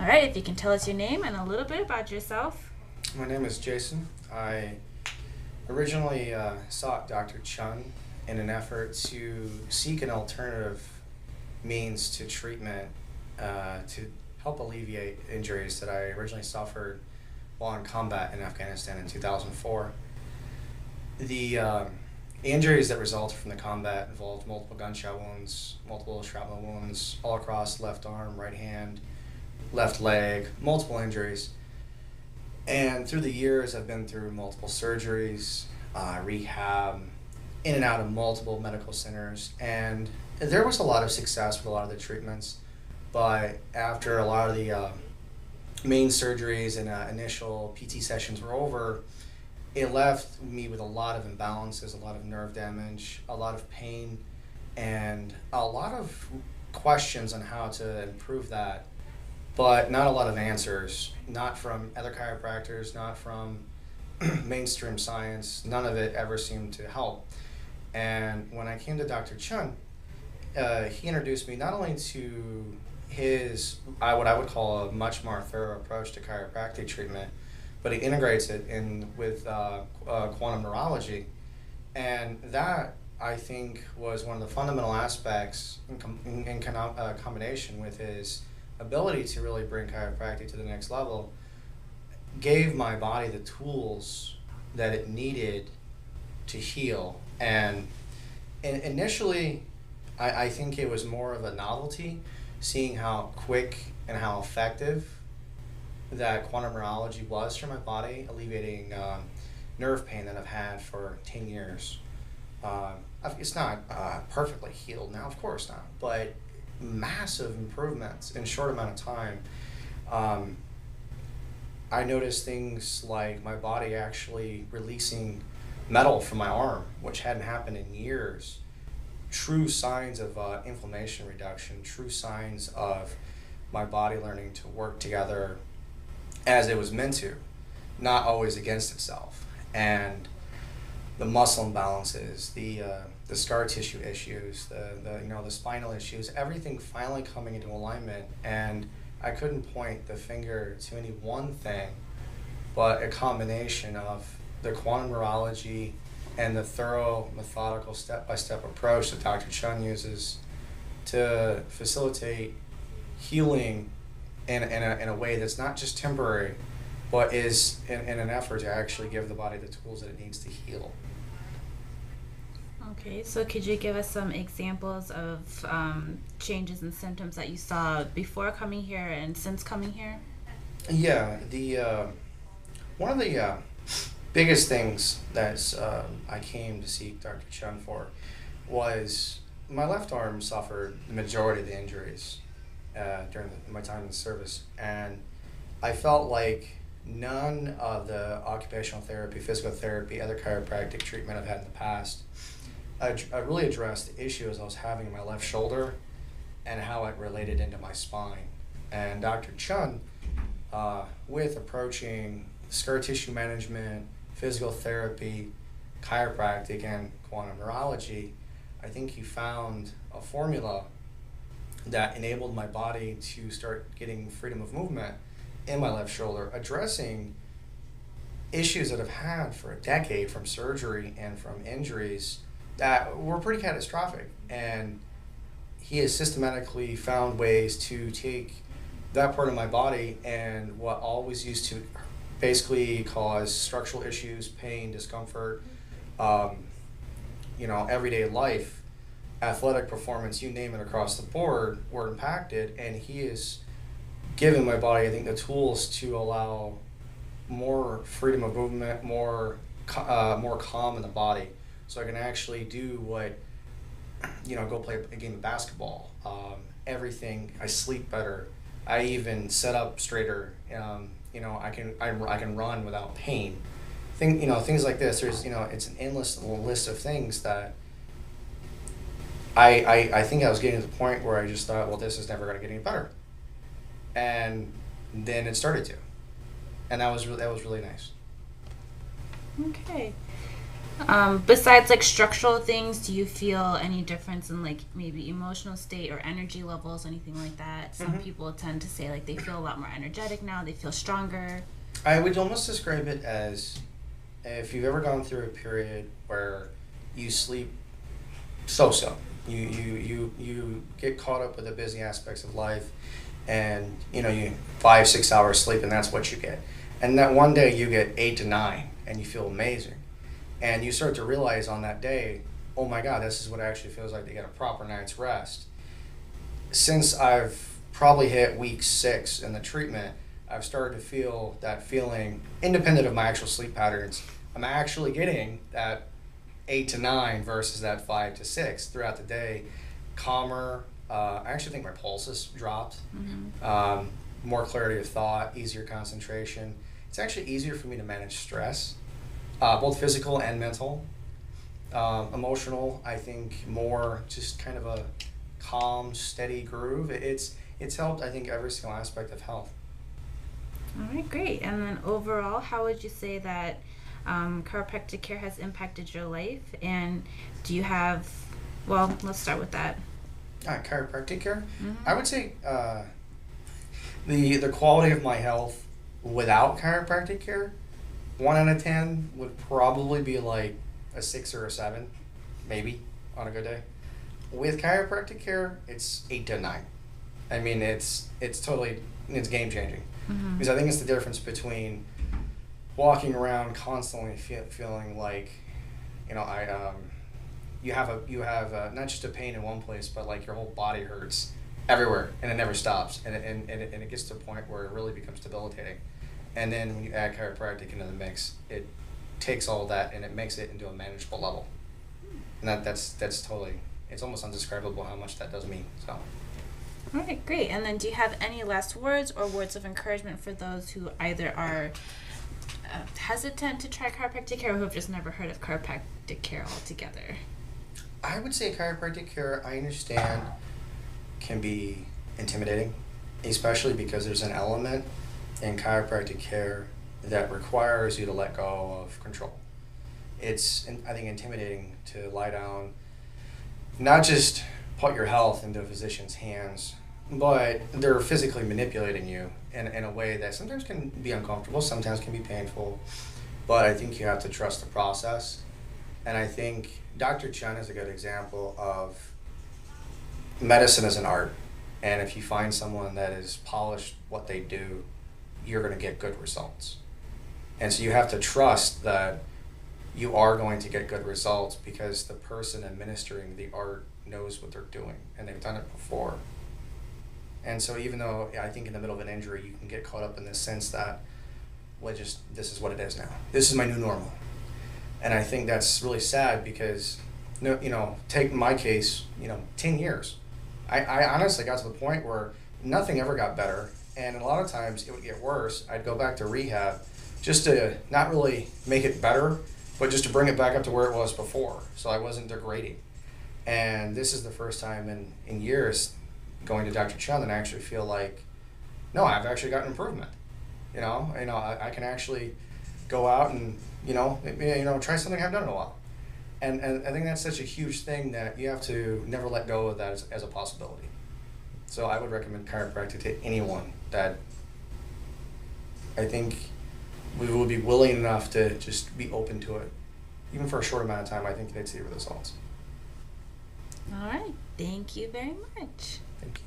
All right, if you can tell us your name and a little bit about yourself. My name is Jason. I originally sought Dr. Chun in an effort to seek an alternative means to treatment to help alleviate injuries that I originally suffered while in combat in Afghanistan in 2004. The injuries that resulted from the combat involved multiple gunshot wounds, multiple shrapnel wounds all across left arm, right hand, left leg, multiple injuries. And through the years, I've been through multiple surgeries, rehab, in and out of multiple medical centers, and there was a lot of success with a lot of the treatments. But after a lot of the main surgeries and initial PT sessions were over, it left me with a lot of imbalances, a lot of nerve damage, a lot of pain, and a lot of questions on how to improve that, but not a lot of answers, not from other chiropractors, not from mainstream science. None of it ever seemed to help. And when I came to Dr. Chun, he introduced me not only to his, what I would call a much more thorough approach to chiropractic treatment, but he integrates it in with quantum neurology. And that, I think, was one of the fundamental aspects in combination with his ability to really bring chiropractic to the next level, gave my body the tools that it needed to heal. And initially, I think it was more of a novelty, seeing how quick and how effective that quantum neurology was for my body, alleviating nerve pain that I've had for 10 years. It's not perfectly healed now, of course not, but massive improvements in a short amount of time. I noticed things like my body actually releasing metal from my arm, which hadn't happened in years. True signs of inflammation reduction, true signs of my body learning to work together as it was meant to, not always against itself. And the muscle imbalances, the scar tissue issues, the spinal issues, everything finally coming into alignment. And I couldn't point the finger to any one thing, but a combination of the quantum neurology and the thorough, methodical, step-by-step approach that Dr. Chun uses to facilitate healing in a way that's not just temporary, but is in an effort to actually give the body the tools that it needs to heal. Okay, so could you give us some examples of changes and symptoms that you saw before coming here and since coming here? Yeah, one of the biggest things that I came to seek Dr. Chun for was my left arm suffered the majority of the injuries during my time in the service, and I felt like none of the occupational therapy, physical therapy, other chiropractic treatment I've had in the past, I really addressed the issues I was having in my left shoulder and how it related into my spine. And Dr. Chun, with approaching scar tissue management, physical therapy, chiropractic, and quantum neurology, I think he found a formula that enabled my body to start getting freedom of movement in my left shoulder, addressing issues that I've had for a decade from surgery and from injuries that were pretty catastrophic. And he has systematically found ways to take that part of my body and what always used to basically cause structural issues, pain, discomfort, everyday life, athletic performance, you name it, across the board were impacted. And he is giving my body, I think, the tools to allow more freedom of movement, more calm in the body, so I can actually do what, go play a game of basketball. Everything. I sleep better. I even set up straighter. I can run without pain. Things like this. There's it's an endless list of things that I think I was getting to the point where I just thought, well, this is never going to get any better, and then it started to, and that was really nice. Okay. Besides like structural things, do you feel any difference in like maybe emotional state or energy levels, anything like that? Some people tend to say like they feel a lot more energetic now, they feel stronger. I would almost describe it as if you've ever gone through a period where you sleep so. You get caught up with the busy aspects of life, and you 5 6 hours sleep, and that's what you get. And that one day you get 8 to 9, and you feel amazing, and you start to realize on that day, oh my God, this is what it actually feels like to get a proper night's rest. Since I've probably hit week 6 in the treatment, I've started to feel that feeling independent of my actual sleep patterns. I'm actually getting that 8 to 9 versus that 5 to 6 throughout the day. Calmer. I actually think my pulse has dropped. More clarity of thought, easier concentration. It's actually easier for me to manage stress, both physical and mental. Emotional, I think more just kind of a calm, steady groove. It's helped, I think, every single aspect of health. All right, great. And then overall, how would you say that chiropractic care has impacted your life? And do you have, well, let's start with that. Chiropractic care? I would say the quality of my health without chiropractic care, 1 out of 10 would probably be like a 6 or a 7, maybe on a good day. With chiropractic care, it's 8 to 9. I mean, it's game changing, because I think it's the difference between walking around constantly feeling like, you have not just a pain in one place, but like your whole body hurts everywhere, and it never stops, and it gets to a point where it really becomes debilitating. And then when you add chiropractic into the mix, it takes all of that and it makes it into a manageable level. And that's totally, it's almost undescribable how much that does mean. So. All right, great. And then do you have any last words or words of encouragement for those who either are hesitant to try chiropractic care or who have just never heard of chiropractic care altogether? I would say chiropractic care, I understand, can be intimidating, especially because there's an element in chiropractic care that requires you to let go of control. It's, I think, intimidating to lie down, not just put your health into a physician's hands, but they're physically manipulating you in a way that sometimes can be uncomfortable, sometimes can be painful, but I think you have to trust the process. And I think Dr. Chen is a good example of medicine as an art. And if you find someone that is polished what they do, you're going to get good results. And so you have to trust that you are going to get good results because the person administering the art knows what they're doing and they've done it before. And so even though I think in the middle of an injury you can get caught up in this sense that, well, this is what it is now. This is my new normal. And I think that's really sad because, take my case, 10 years. I honestly got to the point where nothing ever got better. And a lot of times it would get worse. I'd go back to rehab just to not really make it better, but just to bring it back up to where it was before. So I wasn't degrading. And this is the first time in years going to Dr. Chen that I actually feel like, no, I've actually gotten improvement. I can actually go out and, try something I haven't done in a while. And I think that's such a huge thing that you have to never let go of that as a possibility. So I would recommend chiropractic to anyone that I think we would be willing enough to just be open to it. Even for a short amount of time, I think they'd see the results. All right. Thank you very much. Thank you.